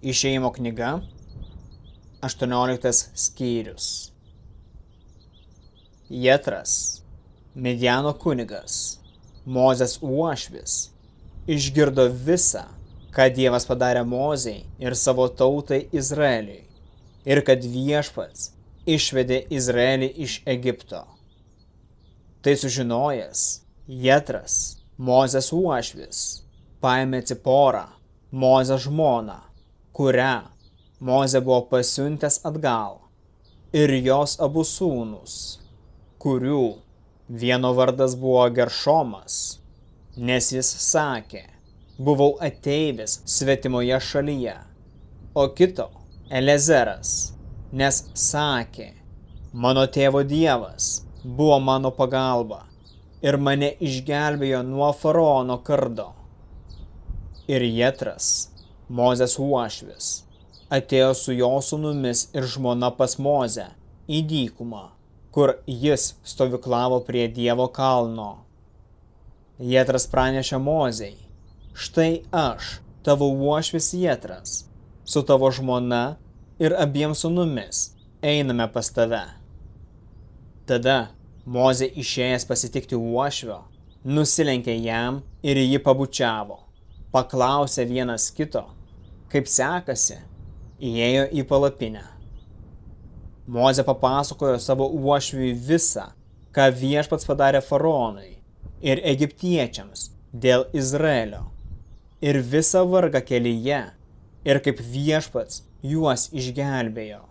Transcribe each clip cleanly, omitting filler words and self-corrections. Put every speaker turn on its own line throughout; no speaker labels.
Išėjimo knyga, 18 skyrius. Jetras, Midjano kunigas, Mozės uošvis, išgirdo visą, ką Dievas padarė Mozei ir savo tautai Izraeliui, ir kad Viešpats išvedė Izraelį iš Egipto. Tai sužinojęs, Jetras, Mozės uošvis, paėmė Ciporą, Mozės žmoną, kurią Mozė buvo pasiuntęs atgal, ir jos abu sūnus, kurių vieno vardas buvo Geršomas, nes jis sakė, buvau ateivis svetimoje šalyje, o kito Elezeras, nes sakė, mano tėvo Dievas buvo mano pagalba ir mane išgelbėjo nuo faraono kardo. Ir Jetras, Mozės uošvis, atėjo su jo sūnumis ir žmona pas Mozę į dykumą, kur jis stovyklavo prie Dievo kalno. Jetras pranešė Mozei, štai aš, tavo uošvis Jetras, su tavo žmona ir abiem sūnumis einame pas tave. Tada Mozė išėjęs pasitikti uošvio, nusilenkė jam ir jį pabučiavo. Paklausė vienas kito, kaip sekasi, įėjo į palapinę. Mozė papasakojo savo uošviui visą, ką Viešpats padarė faraonui ir egiptiečiams dėl Izraelio, ir visą vargą kelyje, ir kaip Viešpats juos išgelbėjo.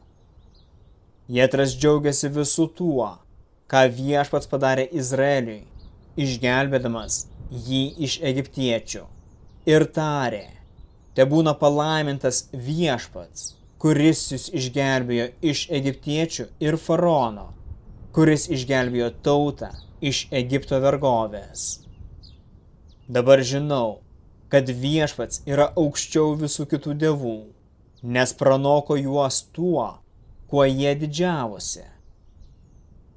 Jetras džiaugiasi visų tuo, ką Viešpats padarė Izraeliui, išgelbėdamas jį iš egiptiečių. Ir tarė, tebūna palaimintas Viešpats, kuris jūs išgelbėjo iš egiptiečių ir faraono, kuris išgelbėjo tautą iš Egipto vergovės. Dabar žinau, kad Viešpats yra aukščiau visų kitų dievų, nes pranoko juos tuo, kuo jie didžiavosi.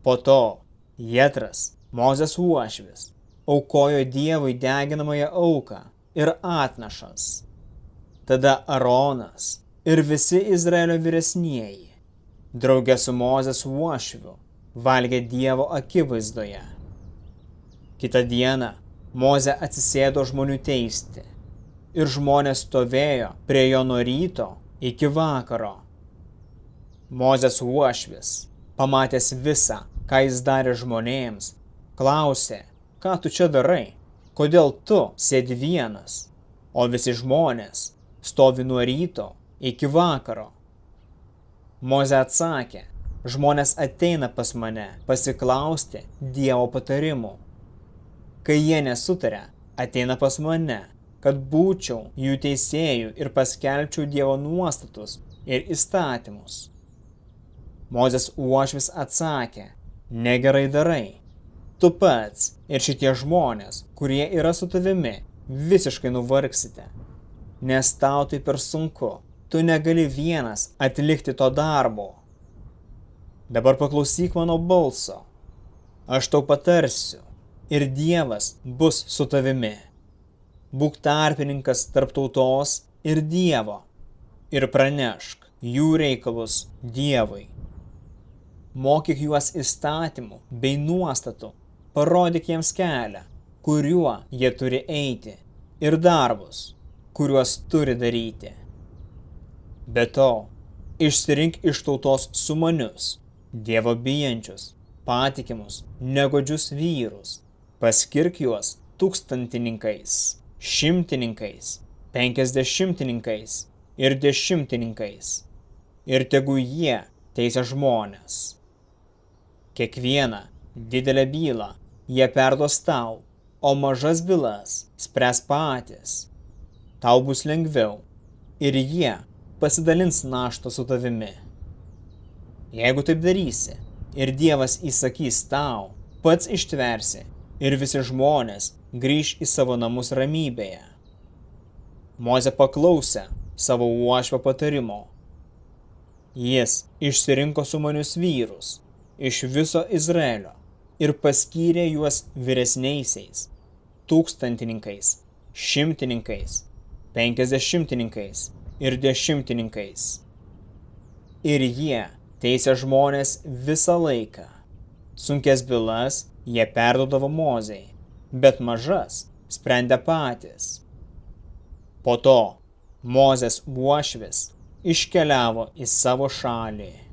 Po to Jetras, Mozės uošvis, aukojo Dievui deginamąją auką ir atnašas. Tada Aronas ir visi Izraelio vyresnieji, drauge su Mozės uošviu, valgė Dievo akivaizdoje. Kitą dieną Mozė atsisėdo žmonių teisti, ir žmonės stovėjo prie jo nuo ryto iki vakaro. Mozės uošvis, pamatęs visą, ką jis darė žmonėms, klausė, ką tu čia darai? Kodėl tu sėdi vienas, o visi žmonės stovi nuo ryto iki vakaro? Mozė atsakė, žmonės ateina pas mane pasiklausti Dievo patarimų. Kai jie nesutaria, ateina pas mane, kad būčiau jų teisėjų ir paskelbčiau Dievo nuostatus ir įstatymus. Mozės uošvis atsakė, negerai darai. Tu pats ir šitie žmonės, kurie yra su tavimi, visiškai nuvargsite. Nes tau tai per sunku, tu negali vienas atlikti to darbo. Dabar paklausyk mano balso. Aš tau patarsiu, ir Dievas bus su tavimi. Būk tarpininkas tarp tautos ir Dievo, ir pranešk jų reikalus Dievui. Mokyk juos įstatymų bei nuostatų, parodyk jiems kelią, kuriuo jie turi eiti, ir darbus, kuriuos turi daryti. Be to, išsirink iš tautos sumanius, Dievo bijančius, patikimus, negodžius vyrus, paskirk juos tūkstantininkais, šimtininkais, 50 ir 10, ir tegu jie teisia žmonės. Kiekvieną didelę bylą jie perduos tau, o mažas bylas spręs patys. Tau bus lengviau ir jie pasidalins naštą su tavimi. Jeigu taip darysi ir Dievas įsakys tau, pats ištversi ir visi žmonės grįš į savo namus ramybėje. Mozė paklausė savo uošvio patarimo. Jis išsirinko sumanius vyrus iš viso Izraelio ir paskyrė juos vyresniaisiais, tūkstantininkais, šimtininkais, 50 ir dešimtininkais. Ir jie teisė žmonės visą laiką. Sunkes bylas jie perduodavo Mozei, bet mažas sprendė patys. Po to Mozės uošvis iškeliavo į savo šalį.